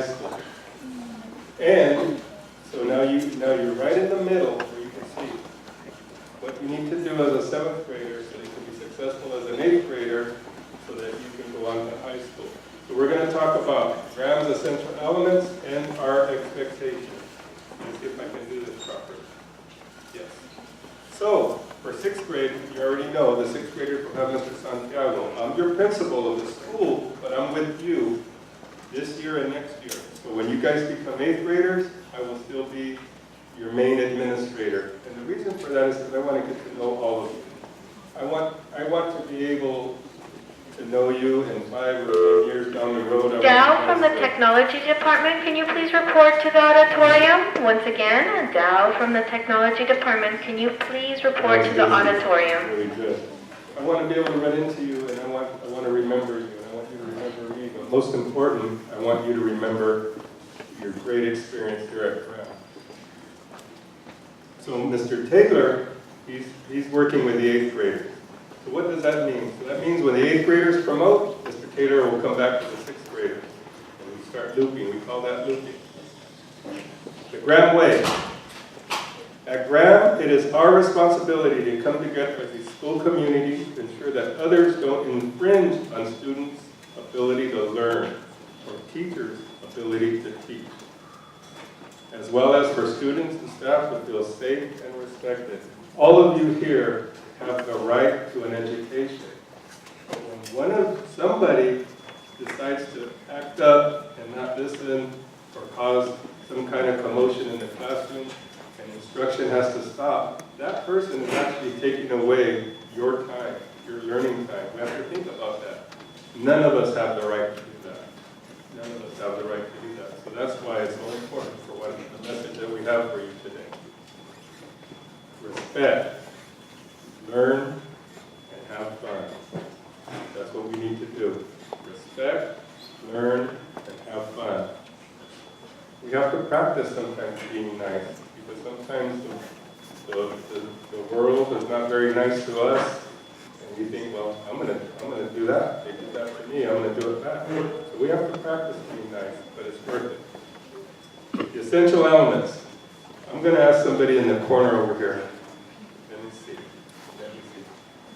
high school. And so now you're right in the middle where you can see what you need to do as a 7th grader so you can be successful as an 8th grader so that you can go on to high school. So we're going to talk about Graham's essential elements and our expectations. Let's see if I can do this properly. Yes. So for 6th grade, you already know the 6th graders will have Mr. Santiago. I'm your principal of the school, but I'm with you this year and next year. So when you guys become 8th graders, I will still be your main administrator. And the reason for that is because I want to get to know all of you. I want to be able to know you in 5 or 10 years down the road. Dow from the technology department, can you please report to the auditorium? Once again, Dow from the technology department, can you please report to the auditorium? Really good. I want to be able to run into you, and I want to remember you, and I want you to remember me. But most important, I want you to remember your great experience here at Graham. So Mr. Taylor, he's working with the 8th graders. So what does that mean? So that means when the 8th graders promote, Mr. Taylor will come back to the 6th graders. And we start looping. We call that looping. The Graham Way. At Graham, it is our responsibility to come together as a school community to ensure that others don't infringe on students' ability to learn or teachers' ability to teach, as well as for students and staff to feel safe and respected. All of you here have the right to an education. When somebody decides to act up and not listen or cause some kind of commotion in the classroom and instruction has to stop, that person is actually taking away your time, your learning time. We have to think about that. None of us have the right to do that. None of us have the right to do that. So that's why it's so important for the message that we have for you today. Respect. Learn and have fun. That's what we need to do. Respect, learn, and have fun. We have to practice sometimes being nice, because sometimes the world is not very nice to us, and we think, well, I'm gonna do that. They did that to me, I'm gonna do it back. So we have to practice being nice, but it's worth it. The essential elements. I'm gonna ask somebody in the corner over here. Let me see.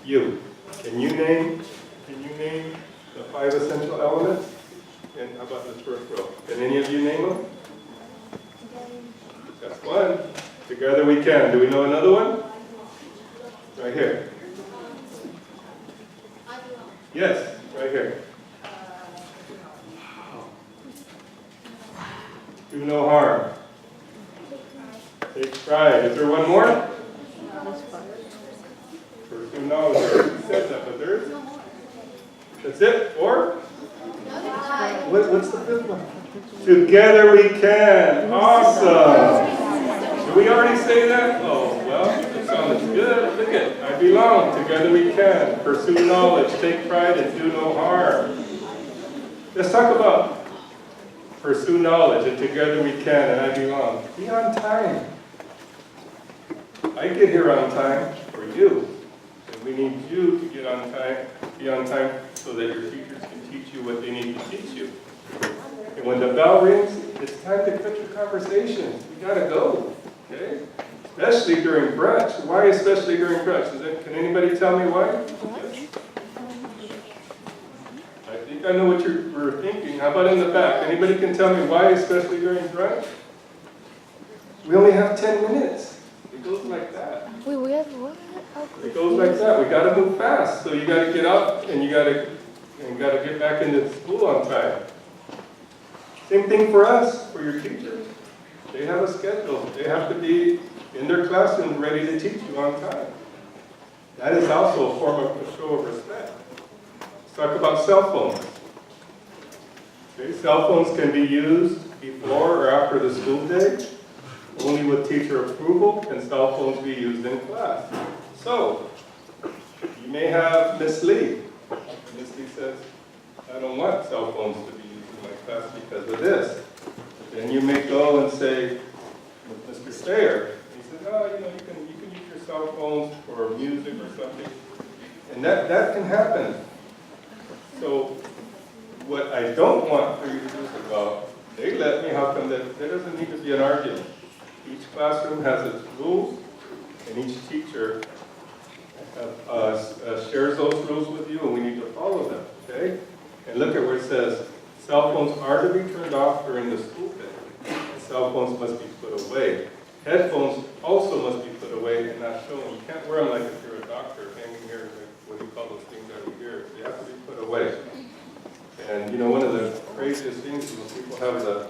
You. Can you name the 5 essential elements? And how about this first row? Can any of you name them? That's one. Together we can. Do we know another one? Right here. Yes, right here. Do no harm. Take pride. Is there one more? Pursue knowledge. You said that, but there is. That's it? 4? What's the 5th one? Together we can. Awesome. Did we already say that? Oh, well, that sounds good. Look at it. I belong. Together we can. Pursue knowledge. Take pride and do no harm. Let's talk about pursue knowledge and together we can and I belong. Be on time. I get here on time for you. And we need you to get on time, be on time so that your teachers can teach you what they need to teach you. And when the bell rings, it's time to cut your conversation. You gotta go, okay? Especially during brunch. Why especially during brunch? Can anybody tell me why? I think I know what you were thinking. How about in the back? Anybody can tell me why especially during brunch? We only have 10 minutes. It goes like that. Wait, we have what? It goes like that. We got to move fast. So you got to get up and you got to get back into school on time. Same thing for us, for your teachers. They have a schedule. They have to be in their classroom ready to teach you on time. That is also a form of a show of respect. Let's talk about cell phones. Okay, cell phones can be used before or after the school day. Only with teacher approval can cell phones be used in class. So, you may have Miss Lee. Miss Lee says, I don't want cell phones to be used in my class because of this. Then you may go and say, with Mr. Sayer, he says, oh, you can use your cell phones for music or something. And that can happen. So, what I don't want for you to think about They let me. How come that? There doesn't need to be an argument. Each classroom has its rules, and each teacher shares those rules with you, and we need to follow them, okay? And look at where it says, cell phones are to be turned off during the school day, and cell phones must be put away. Headphones also must be put away and not shown. You can't wear them like if you're a doctor hanging here, like, what do you call those things out of here? They have to be put away. And you know, one of the craziest things is when people have the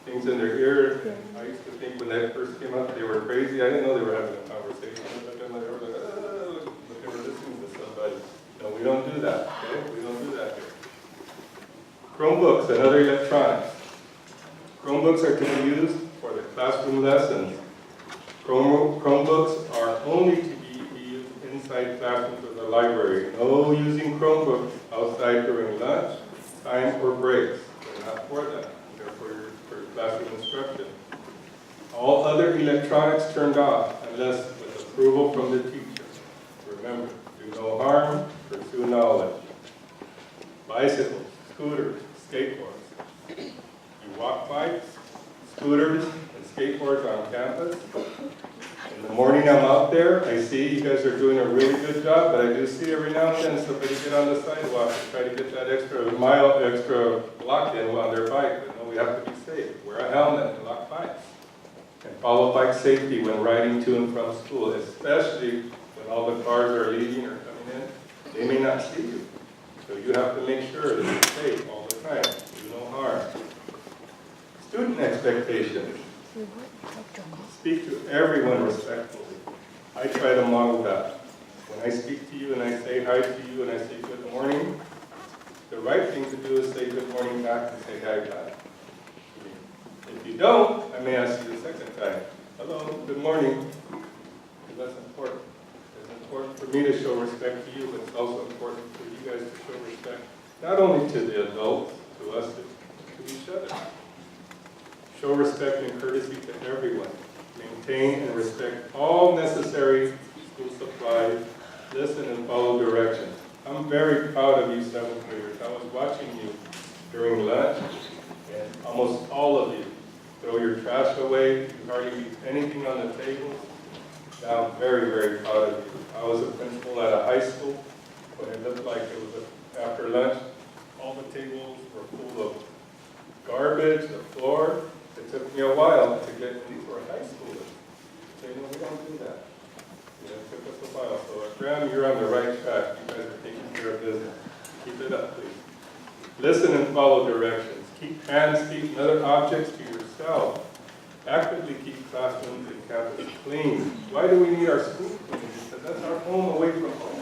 things in their ear, and I used to think when that first came out they were crazy. I didn't know they were having a conversation with them. They were like, but they were listening to somebody. No, we don't do that, okay? We don't do that here. Chromebooks and other electronics. Chromebooks are to be used for the classroom lessons. Chromebooks are only to be used inside classrooms or the library. No using Chromebooks outside during lunch, time, or breaks. They're not for that. They're for classroom instruction. All other electronics turned off unless with approval from the teacher. Remember, do no harm, pursue knowledge. Bicycles, scooters, skateboards. You walk bikes, scooters, and skateboards on campus. In the morning I'm out there, I see you guys are doing a really good job, but I do see every now and then somebody get on the sidewalk and try to get that extra block in on their bike. But no, we have to be safe. Wear a helmet and lock bikes. And follow bike safety when riding to and from school, especially when all the cars are leaving or coming in. They may not see you. So you have to make sure that you're safe all the time. Do no harm. Student expectations. Speak to everyone respectfully. I try to model that. When I speak to you and I say hi to you and I say good morning, the right thing to do is say good morning back and say hi back. If you don't, I may ask you the second time. Hello, good morning. Because that's important. It's important for me to show respect to you, but it's also important for you guys to show respect, not only to the adults, to us, to each other. Show respect and courtesy to everyone. Maintain and respect all necessary school supplies. Listen and follow directions. I'm very proud of you 7th graders. I was watching you during lunch, and almost all of you throw your trash away. You hardly leave anything on the table. Now I'm very, very proud of you. I was a principal at a high school when it looked like it was after lunch. All the tables were full of garbage, the floor. It took me a while to get, these were high schoolers. Say, no, we don't do that. It took us a while. So, Graham, you're on the right track. You guys are taking care of business. Keep it up, please. Listen and follow directions. Keep hands, feet, and other objects to yourself. Actively keep classrooms and campus clean. Why do we need our school clean? Because that's our home away from home.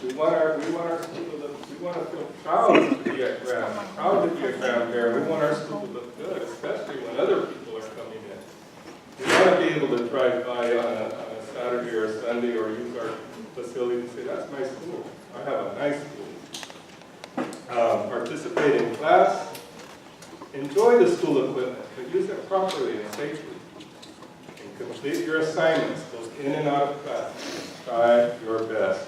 We want our school to look, we want to feel proud to be at Graham, proud to be at Graham Bear. We want our school to look good, especially when other people are coming in. We want to be able to drive by on a Saturday or a Sunday or use our facility and say, that's my school. I have a nice school. Participate in class. Enjoy the school equipment, but use it properly and safely. And complete your assignments, both in and out of class. Try your best.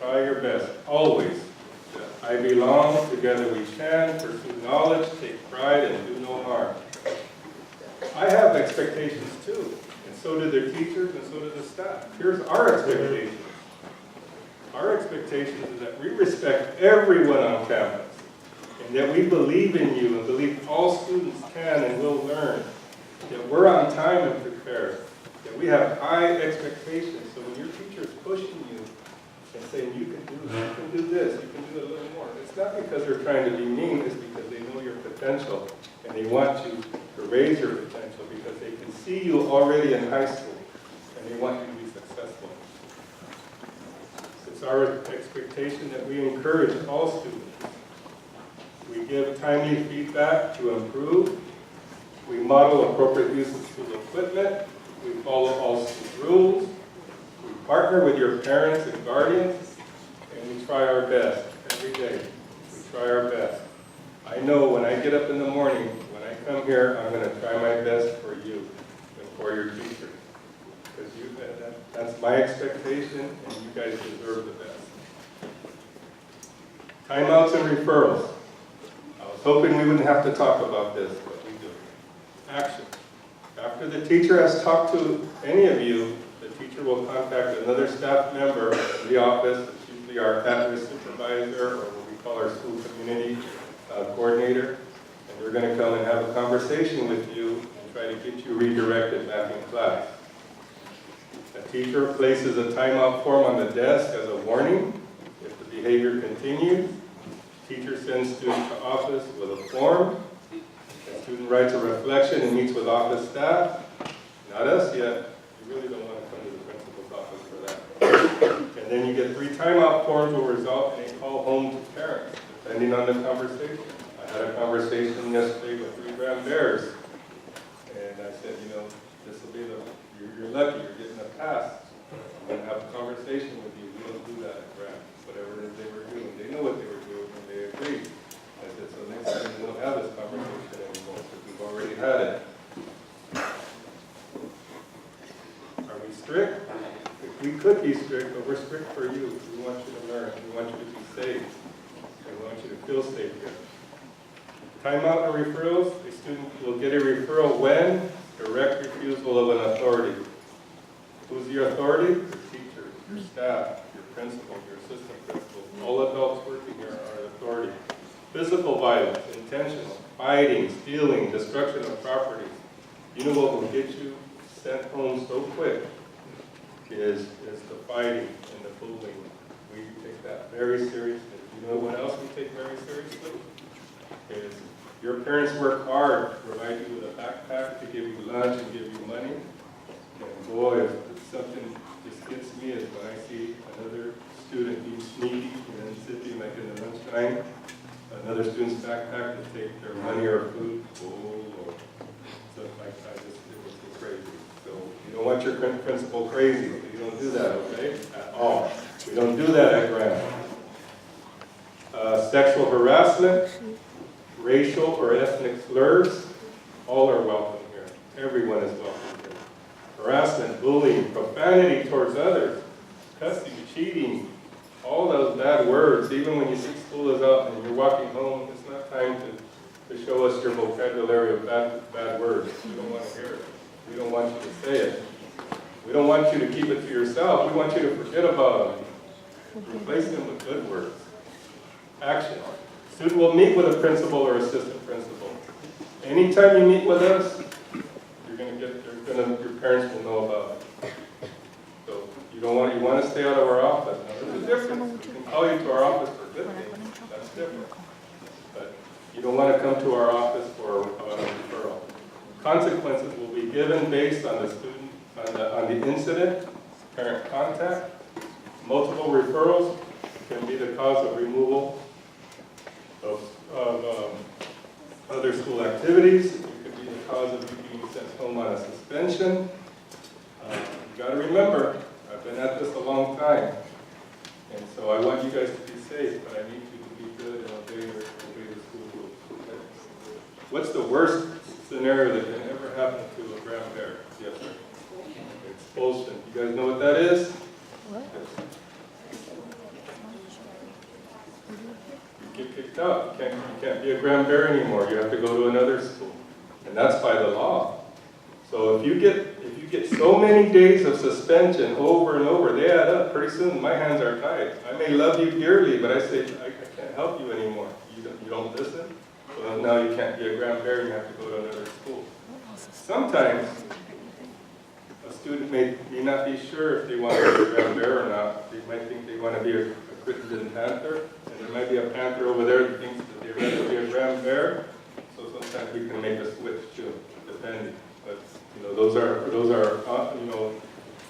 Try your best, always. I belong, together we stand, pursue knowledge, take pride, and do no harm. I have expectations too, and so do the teachers, and so do the staff. Here's our expectations. Our expectation is that we respect everyone on campus, and that we believe in you and believe all students can and will learn, that we're on time and prepared, that we have high expectations, so when your teacher is pushing you and saying you can do this, you can do a little more, it's not because they're trying to be mean, it's because they know your potential, and they want you to raise your potential because they can see you already in high school, and they want you to be successful. It's our expectation that we encourage all students. We give timely feedback to improve. We model appropriate use of school equipment. We follow all school rules. We partner with your parents and guardians, and we try our best every day. We try our best. I know when I get up in the morning, when I come here, I'm going to try my best for you and for your teachers. Because that's my expectation, and you guys deserve the best. Timeouts and referrals. I was hoping we wouldn't have to talk about this, but we do. Action. After the teacher has talked to any of you, the teacher will contact another staff member in the office, it's usually our at-risk supervisor, or what we call our school community coordinator, and they're going to come and have a conversation with you and try to get you redirected back in class. A teacher places a timeout form on the desk as a warning. If the behavior continues, teacher sends student to office with a form. The student writes a reflection and meets with office staff. Not us yet. You really don't want to come to the principal's office for that. And then you get 3 timeout forms will result in a call home to parents, depending on the conversation. I had a conversation yesterday with 3 Grand Bears. And I said, you know, this will be you're lucky, you're getting a pass. I'm going to have a conversation with you. We don't do that at Grand. Whatever it is they were doing, they know what they were doing and they agreed. I said, so next time we won't have this conversation anymore because we've already had it. Are we strict? We could be strict, but we're strict for you. We want you to learn. We want you to be safe. And we want you to feel safe here. Timeout and referrals. A student will get a referral when direct refusal of an authority. Who's your authority? Your teacher, your staff, your principal, your assistant principal. All adults working here are authority. Physical violence, intentional, fighting, stealing, destruction of property. You know what will get you sent home so quick is the fighting and the bullying. We take that very seriously. You know what else we take very seriously? Is your parents work hard to provide you with a backpack, to give you lunch and give you money. And boy, if something just gets me is when I see another student being sneaky and sitting like in the lunchtime, another student's backpack to take their money or food. Oh, Lord. So it was crazy. So you don't want your principal crazy. You don't do that, okay? At all. We don't do that at Grand. Sexual harassment, racial or ethnic slurs, all are welcome here. Everyone is welcome here. Harassment, bullying, profanity towards others, cussing, cheating, all those bad words. Even when you see school is up and you're walking home, it's not time to show us your vocabulary of bad words. We don't want to hear it. We don't want you to say it. We don't want you to keep it to yourself. We want you to forget about them. Replace them with good words. Action. Student will meet with a principal or assistant principal. Anytime you meet with us, your parents will know about it. So you want to stay out of our office. Now, there's a difference. We can call you to our office for good things. That's different. But you don't want to come to our office for a referral. Consequences will be given based on the student, on the incident, parent contact. Multiple referrals can be the cause of removal of other school activities. It could be the cause of you being sent home on a suspension. You got to remember, I've been at this a long time, and so I want you guys to be safe, but I need you to be good and obey the school rules. Okay? What's the worst scenario that can ever happen to a Grand Bear? Yes, sir. Expulsion. You guys know what that is? What? You get kicked out. You can't be a Grand Bear anymore. You have to go to another school, and that's by the law. So if you get so many days of suspension over and over, they add up. Pretty soon, my hands are tied. I may love you dearly, but I say I can't help you anymore. You don't listen. So now you can't be a Grand Bear. You have to go to another school. Sometimes a student may not be sure if they want to be a Grand Bear or not. They might think they want to be a Crittenden Panther, and there might be a Panther over there that thinks that they'd rather be a Grand Bear. So sometimes we can make a switch too, depending. But those are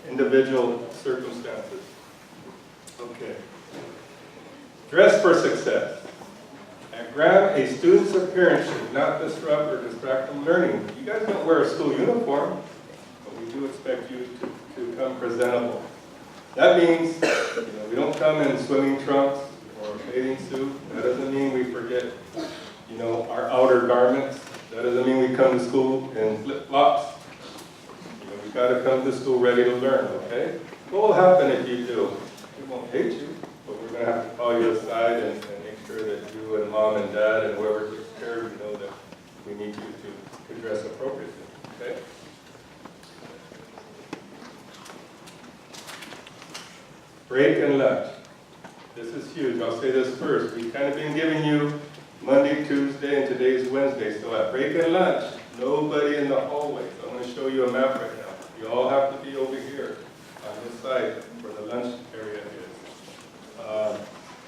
individual circumstances. Okay. Dress for success. At Grand, a student's appearance should not disrupt or distract from learning. You guys don't wear a school uniform, but we do expect you to come presentable. That means we don't come in swimming trunks or a bathing suit. That doesn't mean we forget our outer garments. That doesn't mean we come to school in flip-flops. We got to come to school ready to learn, okay? What will happen if you do? We won't hate you, but we're going to have to call you aside and make sure that you and mom and dad and whoever takes care break and lunch. This is huge. I'll say this first. We've kind of been giving you Monday, Tuesday, and today's Wednesday. So at break and lunch, nobody in the hallways. I'm going to show you a map right now. You all have to be over here on this side where the lunch area is.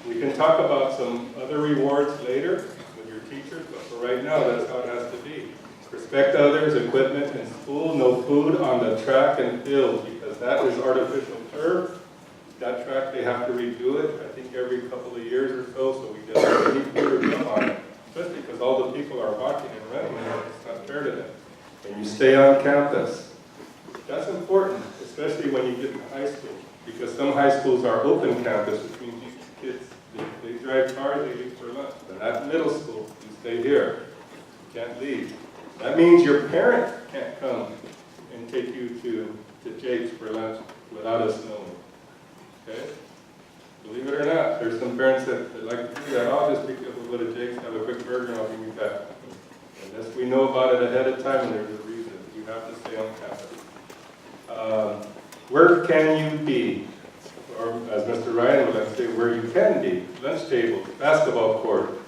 We can talk about some other rewards later with your teachers, but for right now, that's how it has to be. Respect others, equipment in school, no food on the track and field, because that is artificial turf. That track, they have to redo it, I think every couple of years or so we just need food or gum on it. Especially because all the people are walking and running, and it's not fair to them. And you stay on campus. That's important, especially when you get to high school, because some high schools are open campus, which means these kids, they drive cars, they leave for lunch. But at middle school, you stay here. You can't leave. That means your parent can't come and take you to Jake's for lunch without us knowing. Okay? Believe it or not, there's some parents that like to do that. I'll just pick up a little Jake's, have a quick burger, and I'll give you back. Unless we know about it ahead of time, and there's a reason. You have to stay on campus. Where can you be? Or as Mr. Ryan would like to say, where you can be. Lunch table, basketball court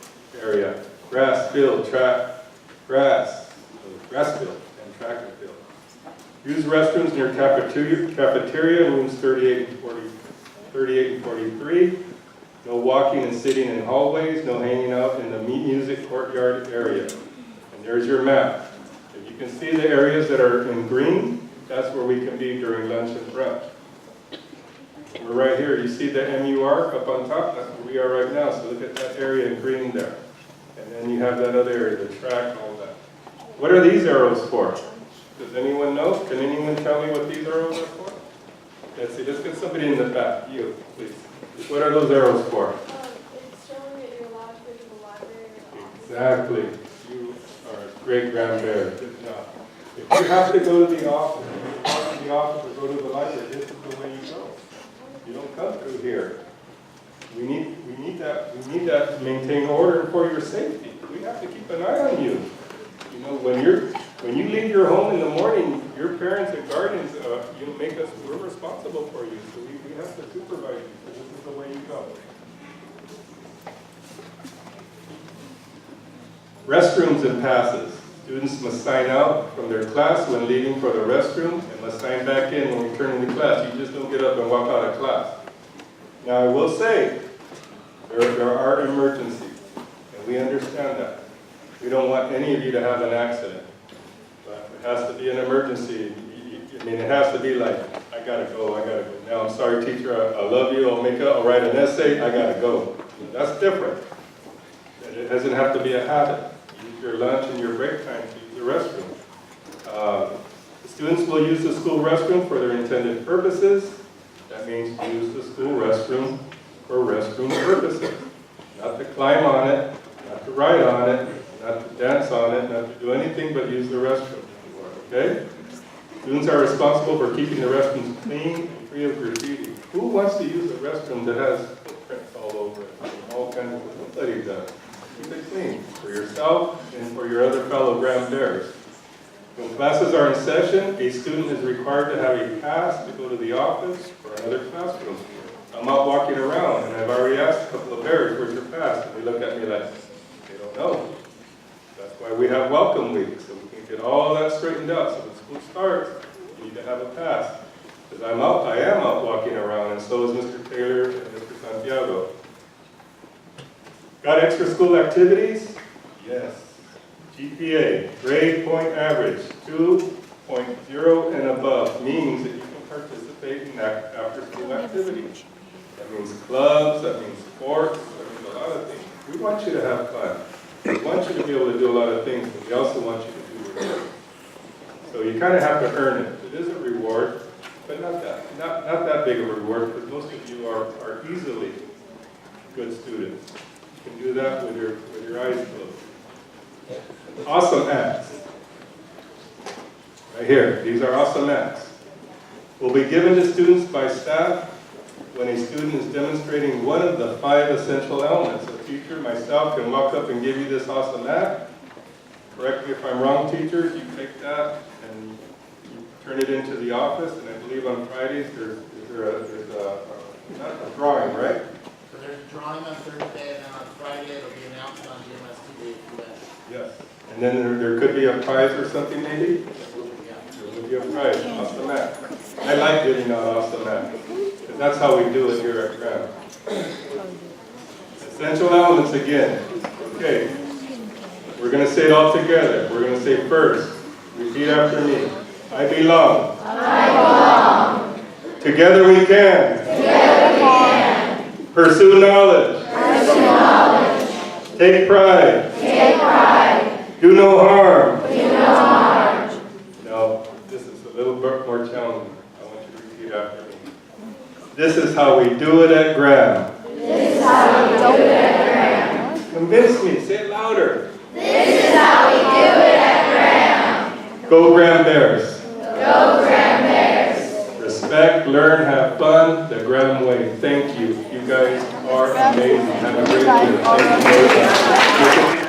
area, grass field, track, grass field, and track and field. Use restrooms near cafeteria in rooms 38 and 43. No walking and sitting in hallways, no hanging out in the music courtyard area. And there's your map. If you can see the areas that are in green, that's where we can be during lunch and brunch. We're right here. You see the MUR up on top? That's where we are right now. So look at that area in green there. And then you have that other area, the track, all that. What are these arrows for? Does anyone know? Can anyone tell me what these arrows are for? Let's see. Let's get somebody in the back. You, please. What are those arrows for? It's showing that you're allowed to go to the library or the office. Exactly. You are a great grandparent. Good job. If you have to go to the office, or go to the library, this is the way you go. You don't come through here. We need that to maintain order for your safety. We have to keep an eye on you. You know, when you leave your home in the morning, your parents and guardians, we're responsible for you. So we have to supervise you. So this is the way you go. Restrooms and passes. Students must sign out from their class when leaving for the restroom and must sign back in when returning to class. You just don't get up and walk out of class. Now I will say, there are emergencies, and we understand that. We don't want any of you to have an accident, but it has to be an emergency. I mean, it has to be like, I gotta go. Now, I'm sorry, teacher, I love you, I'll write an essay, I gotta go. That's different. It doesn't have to be a habit. Use your lunch and your break time to use the restroom. The students will use the school restroom for their intended purposes. That means to use the school restroom for restroom purposes. Not to climb on it, not to ride on it, not to dance on it, not to do anything but use the restroom. Okay? Students are responsible for keeping the restrooms clean and free of graffiti. Who wants to use a restroom that has footprints all over it? All kinds of things. Nobody does. Keep it clean for yourself and for your other fellow grandparents. When classes are in session, a student is required to have a pass to go to the office or another classroom. I'm out walking around, and I've already asked a couple of parents, where's your pass? And they look at me like, they don't know. That's why we have welcome week, so we can get all that straightened out. So when school starts, you need to have a pass. Because I am out walking around, and so is Mr. Taylor and Mr. Santiago. Got extra school activities? Yes. GPA, grade point average, 2.0 and above, means that you can participate in after school activities. That means clubs, that means sports, that means a lot of things. We want you to have fun. We want you to be able to do a lot of things, but we also want you to do your work. So you kind of have to earn it. It is a reward, but not that big of a reward, because most of you are easily good students. You can do that with your eyes closed. Awesome acts. Right here, these are awesome acts. Will be given to students by staff when a student is demonstrating one of the 5 essential elements. A teacher, myself, can walk up and give you this awesome act. Correct me if I'm wrong, teachers. You take that and you turn it into the office. And I believe on Fridays there's a not And then there could be a prize or something maybe? There would be a prize off the mat. I like getting out off the mat, because that's how we do it here at Graham. Essential elements again. Okay. We're going to say it all together. We're going to say first. Repeat after me. I belong. I belong. Together we can. Together we can. Pursue knowledge. Pursue knowledge. Take pride. Take pride. Do no harm. Do no harm. Now, this is a little bit more challenging. I want you to repeat after me. This is how we do it at Graham. This is how we do it at Graham. Convince me. Say it louder. This is how we do it at Graham. Go Graham Bears. Go Graham Bears. Respect, learn, have fun, the Graham way. Thank you. You guys are amazing. Have a great year. Thank you very much.